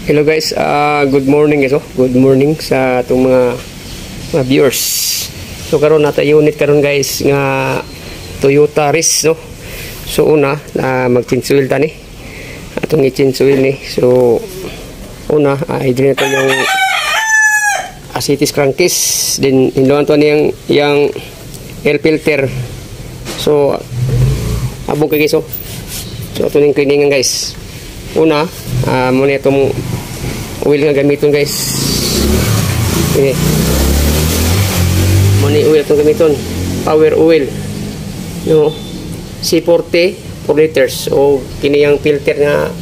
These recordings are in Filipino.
Hello guys, good morning guys. Good morning sa itong mga viewers. So karon nata unit karon guys nga Toyota Rizz no. So una mag-change oil ta ni. Atong i-change oil ni. So una i-drain nato yung acetic crankcase, then inluan to ni yang air filter. So abog kay guys oh. So ato ning cleaningan guys. Una muna itong oil nga gamiton guys. Okay. Muna oil itong gamiton, power oil no, C40 4 liters o kini yang filter nga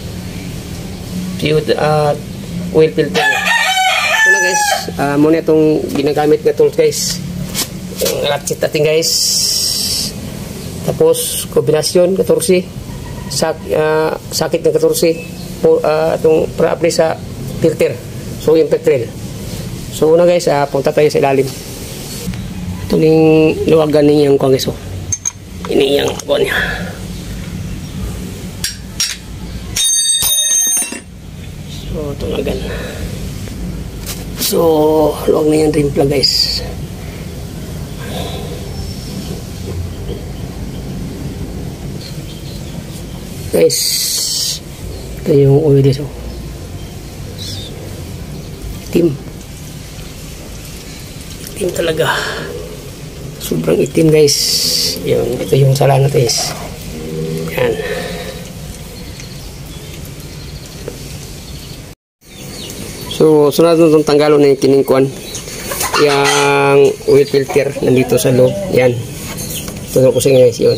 oil filter. So na guys, muna itong ginagamit nga tools guys, yung ratchet natin guys, tapos kombinasyon 14 sakit ng 14 itong para-apply sa filter. So yung petrol. So una guys, punta tayo sa ilalim. Ito yung luwagan niyang kuwang guys. Ini yung kuwang niya. So ito luwagan. So luwag na yung drain plug guys. Guys, ito yung oil dito. Itim talaga, sobrang itim guys. Yun, ito yung sala natin guys. Yan. So sunod nung tanggalon na yung kiningkuan, yung oil filter nandito sa loob. Yan, tunok ko sa inyo guys. Yun,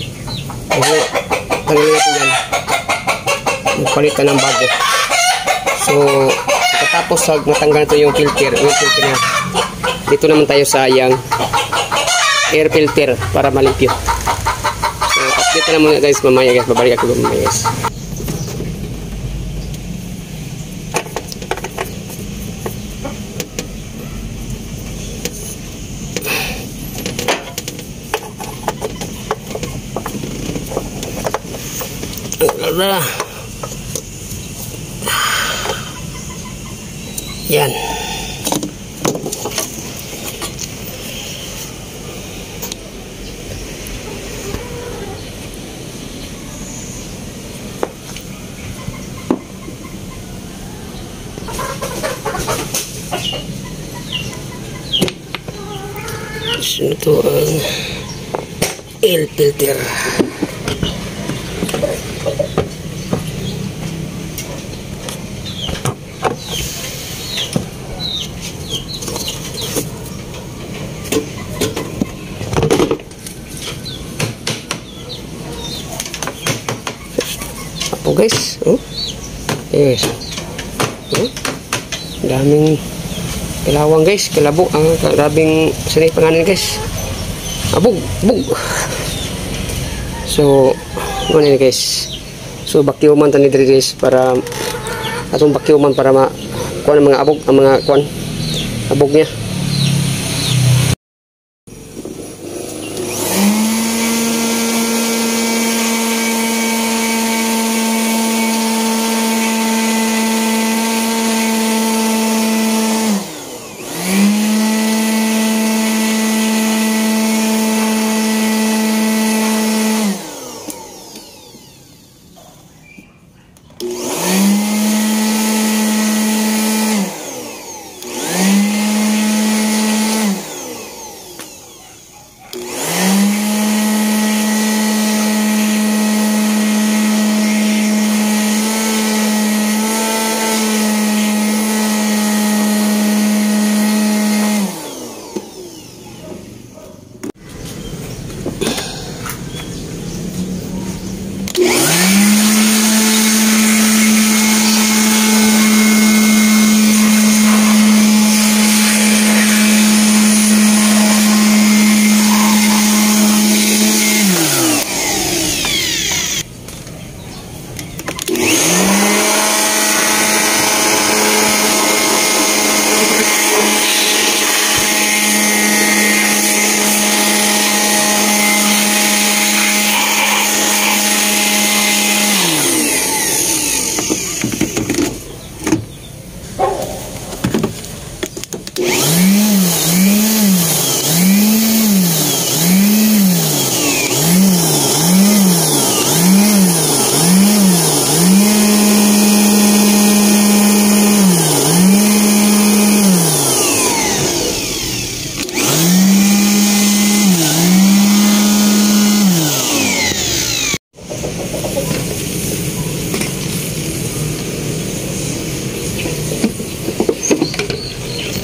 tanggalin natin yan, magpalitan ng bago. So tapos matanggal ito yung filter, oil filter niya. Dito naman tayo sa yung air filter para malimpyo. So update na muna guys mamaya guys, babalik ako mamaya guys. Ala. Yan. Ito ang air filter. Oh guys, yes, daming kilawang guys, kilabo ang grabing sanay panganan guys, abog. So ano ni guys, so bakyuman tani diri guys para atong bakyuman para kuha ng mga abog, ang mga kuan abog niya.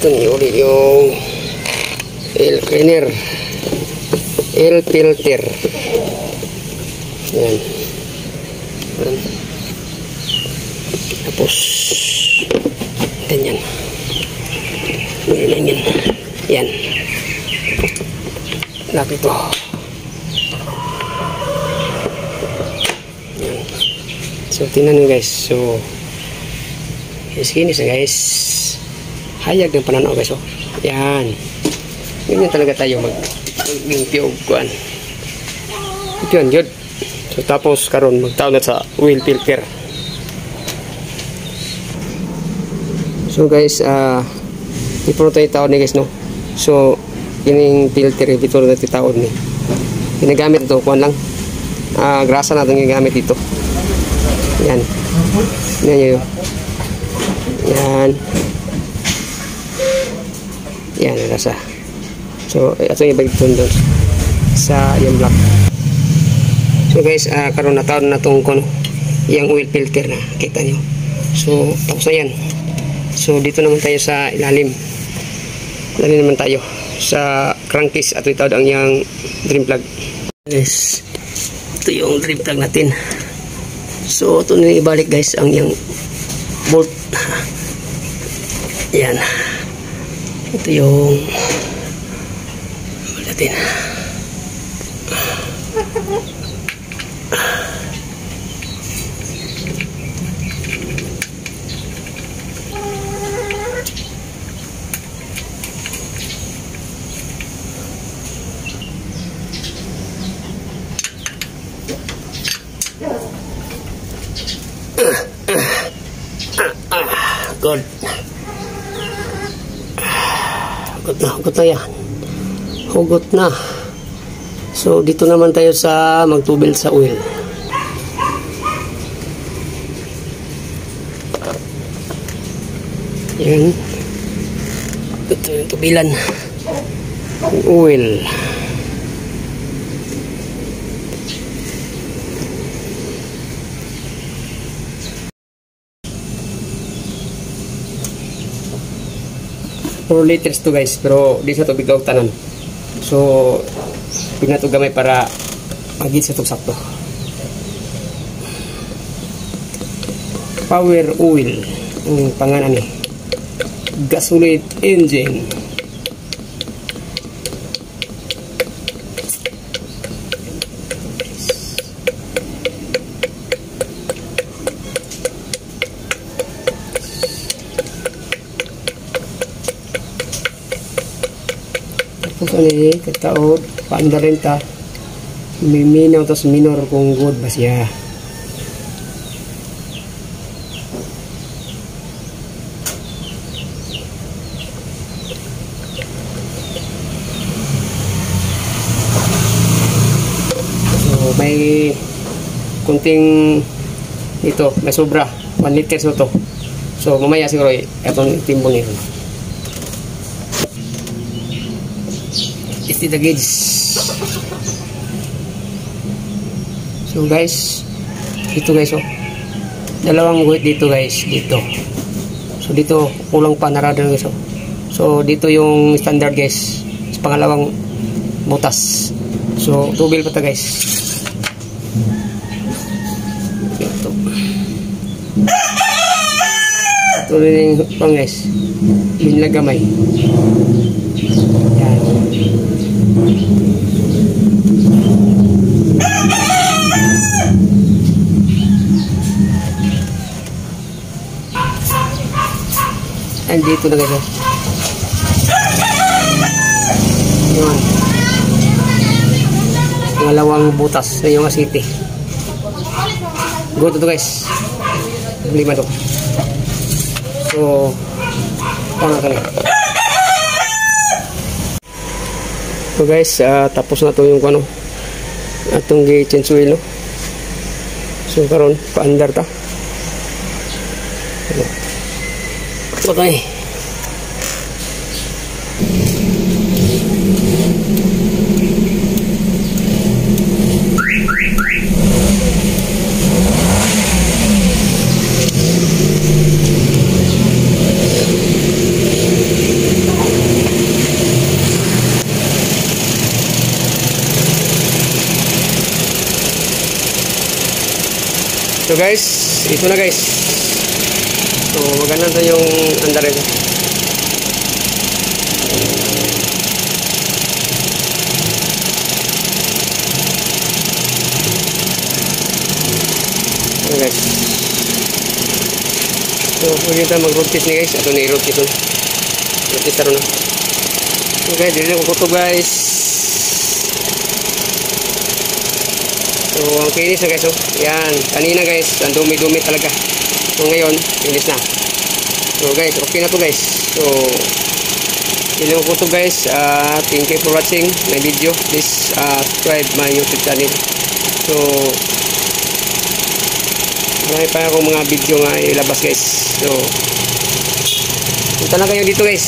Ito ni ulit yung air cleaner, air filter. Yan. Tapos ganyan. Ganyan. Yan. Lapit ito. Yan. So tingnan nyo guys. So kinis na guys. Hayag ng pananaw guys. Oh. Yan. Ganyan talaga tayo mag-limpyo kuan. Ito yan, yun. So tapos karon magtaon na sa oil filter. So guys, ito tayo taon ni guys no. So kining filter ito na taon ni. Ginagamit ito kuan lang. Grasa natin ginagamit dito. Yan. Yan yun. Yan. Yan ang grasa. So ito yung ibig doon sa yung black. So guys, karon na taon na tong kono yung oil filter na kita nyo. So tapos na yan. So dito naman tayo sa ilalim. Ilalim naman tayo sa crankcase at ito ang yung drain plug. Guys, ito yung drain plug natin. So ito na ibalik guys ang yung bolt. Yan. Ito yung natin. Good. Hugot na yan. Hugot na. So dito naman tayo sa magtubil sa oil. Yan. Ito yung tubilan. Oil. Pro liters to guys, pero di sa tubig daw tanan. So pina to gamay para magit sa tug sakto. Power oil ang pangalan ni. Gasoline engine. Ini ketaod paandar rin ta miminaw tas minor kung good ba siya. So may kunting ito may sobra 1 liter so to. So mamaya siguro itong timbon nito. The gauge. So guys, dito guys oh. Dalawang guhit dito guys, dito. So dito kulang pa narada guys oh. So dito yung standard guys. Sa pangalawang butas. So tubil pa ta guys. Ito. Ito rin yung pang guys. Binlagamay. Yan. Andito na guys. Yan. Pangalawang butas na yung asiti. Good to guys. 5 to. So tama ka na. So guys, tapos na to yung ano atong gi-change oil no. So karon paandar ta. Okay. So guys, ito na guys. So maganda na yung andar ito. So guys. So pwede tayo mag-rotate ni guys. Ito na i-rotate ito. Rotate taro na. So guys, dito ko ito guys. So ang kinis na guys. Oh. Yan. Kanina guys, ang dumi-dumi talaga. So ngayon, kinis na. So guys, okay na to guys. So dito ko ito guys. Thank you for watching my video. Please subscribe my YouTube channel. So marami pa akong mga video nga ilabas guys. So punta lang kayo dito guys.